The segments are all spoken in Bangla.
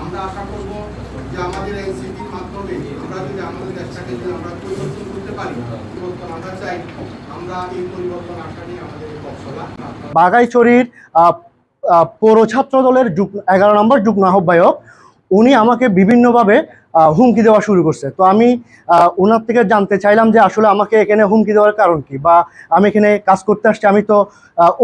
আমরা আশা করব যে আমাদের এনসিপির মাধ্যমে আমরা যদি আমাদের দেশটাকে যদি আমরা পরিবর্তন করতে পারি, পরিবর্তন আমরা চাই, আমরা এই পরিবর্তন আশা নিয়ে আমাদের পথচলা। বাগাইছড়ির পৌর ছাত্র দলের 11 নম্বর যুগ্ম আহ্বায়ক উনি আমাকে বিভিন্নভাবে হুমকি দেওয়া শুরু করছে। তো আমি ওনার থেকে জানতে চাইলাম যে আসলে আমাকে এখানে হুমকি দেওয়ার কারণ কি, বা আমি এখানে কাজ করতে আসছি, আমি তো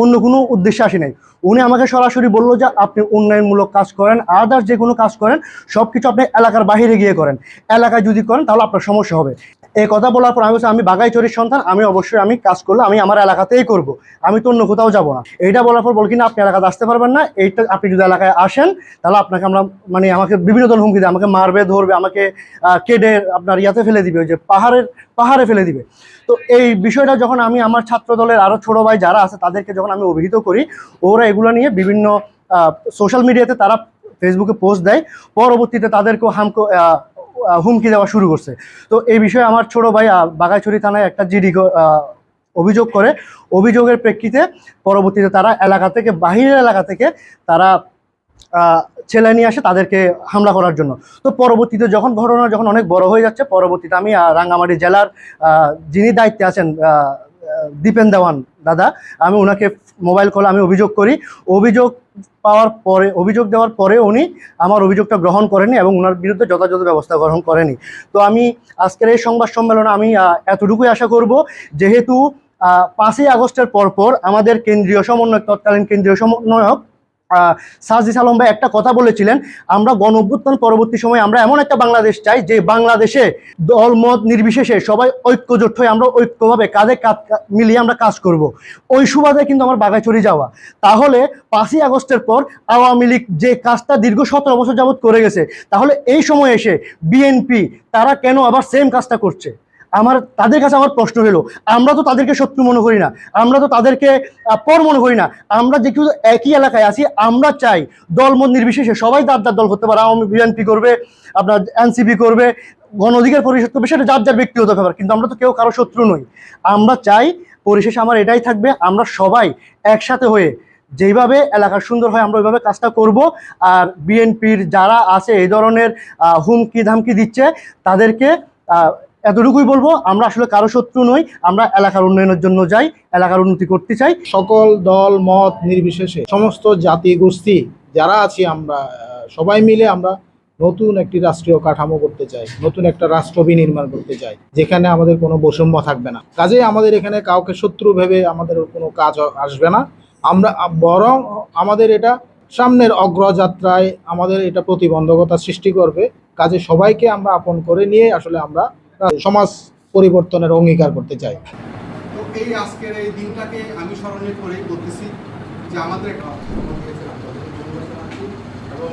অন্য কোনো উদ্দেশ্যে আসি নাই। উনি আমাকে সরাসরি বললো যে আপনি উন্নয়নমূলক কাজ করেন, আদার্স যে কোনো কাজ করেন, সব কিছু আপনি এলাকার বাইরে গিয়ে করেন, এলাকায় যদি করেন তাহলে আপনার সমস্যা হবে। এই কথা বলার পর আমি বলছি আমি বাগাইছড়ির সন্তান, আমি অবশ্যই আমি কাজ করলে আমি আমার এলাকাতেই করব, আমি তো অন্য কোথাও যাবো না। এইটা বলার পর বল কিনা আপনি এলাকাতে আসতে পারবেন না, এইটা আপনি যদি এলাকায় আসেন তাহলে আপনাকে আমরা মানে আমাকে বিভিন্ন ধরনের হুমকি দেয়, আমাকে মারবে, ধরবে, আমাকে কেটে আপনার ইয়াতে ফেলে দিবে, ওই যে পাহাড়ে ফেলে দিবে। তো এই বিষয়টা যখন আমি আমার ছাত্র দলের আরো ছোট ভাই যারা আছে তাদেরকে যখন আমি অভিহিত করি, ওরা এগুলো নিয়ে বিভিন্ন সোশ্যাল মিডিয়াতে তারা ফেসবুকে পোস্ট দেয়, পরবর্তীতে তাদেরকেও হুমকি দেওয়া শুরু করছে। তো এই বিষয়ে আমার ছোট ভাই বাগাইছড়ি থানায় একটা জিডি অভিযোগ করে, অভিযোগের প্রেক্ষিতে পরবর্তীতে তারা এলাকা থেকে, বাহিরের এলাকা থেকে তারা ছেলে নিয়ে আসে তাদেরকে হামলা করার জন্য। তো পরবর্তীতে যখন ঘটনা যখন অনেক বড় হয়ে যাচ্ছে, পরবর্তীতে আমি রাঙ্গামাটি জেলার যিনি দায়িত্বে আছেন দীপেন দেওয়ান দাদা, আমি ওনাকে মোবাইল কলে আমি অভিযোগ করি। অভিযোগ দেওয়ার পরে উনি আমার অভিযোগটা গ্রহণ করেনি এবং ওনার বিরুদ্ধে যথাযথ ব্যবস্থা গ্রহণ করেনি। তো আমি আজকের এই সংবাদ সম্মেলনে আমি এতটুকুই আশা করব, যেহেতু 5ই আগস্টের পরপর আমাদের তৎকালীন কেন্দ্রীয় সমন্বয়ক সাজিদ আলম ভাই একটা কথা বলেছিলেন, আমরা গণ অভ্যুত্থান পরবর্তী সময়ে আমরা এমন একটা বাংলাদেশ চাই যে বাংলাদেশে দলমত নির্বিশেষে সবাই ঐক্যজোট হয়ে আমরা ঐক্যভাবে কাঁধে কাঁধ মিলিয়ে আমরা কাজ করব। ওই সুবাদে কিন্তু আমার বাগাইছড়ি যাওয়া। তাহলে 5ই আগস্টের পর আওয়ামী লীগ যে কাজটা দীর্ঘ 17 বছর যাবৎ করে গেছে, তাহলে এই সময় এসে বিএনপি তারা কেন আবার সেম কাজটা করছে? তাদের কাছে আমার প্রশ্ন হলো, আমরা তো তাদেরকে শত্রু মনে করি না, আমরা তো তাদেরকে পর মনে করি না, আমরা যে কেউ একই এলাকায় আছি, আমরা চাই দলমত নির্বিশেষে সবাই যার দল করতে পারে, আওয়ামী বিএনপি করবে, আপনার এনসিপি করবে, গণ অধিকার পরিষদ করবে, সেটা যার ব্যক্তিগত ব্যাপার, কিন্তু আমরা তো কেউ কারো শত্রু নই। আমরা চাই পরিশেষে আমার এটাই থাকবে, আমরা সবাই একসাথে হয়ে যেইভাবে এলাকার সুন্দর হয় আমরা ওইভাবে কাজটা করব। আর বিএনপির যারা আছে এই ধরনের হুমকি ধামকি দিচ্ছে তাদেরকে এতটুকুই বলবো, আমরা আসলে কারো শত্রু নই, আমরা এলাকার উন্নয়নের জন্য যাই, এলাকার উন্নতি করতে চাই। সকল দল মত নির্বিশেষে সমস্ত জাতি গোষ্ঠী যারা আছি আমরা সবাই মিলে আমরা নতুন একটি রাষ্ট্রীয় কাঠামো করতে চাই, নতুন একটা রাষ্ট্র বিনির্মাণ করতে চাই, যেখানে আমাদের কোনো বৈষম্য থাকবে না। কাজেই আমাদের এখানে কাউকে শত্রু ভেবে আমাদের কোনো কাজ আসবে না। আমরা বরং আমাদের এটা সামনের অগ্রযাত্রায় আমাদের এটা প্রতিবন্ধকতা সৃষ্টি করবে। কাজে সবাইকে আমরা আপন করে নিয়ে আসলে আমরা সমাজ পরিবর্তনের অঙ্গীকার করতে চাই। তো এই আজকের এই দিনটাকে আমি স্মরণে করে বলতেছি যে আমাদের একটা এবং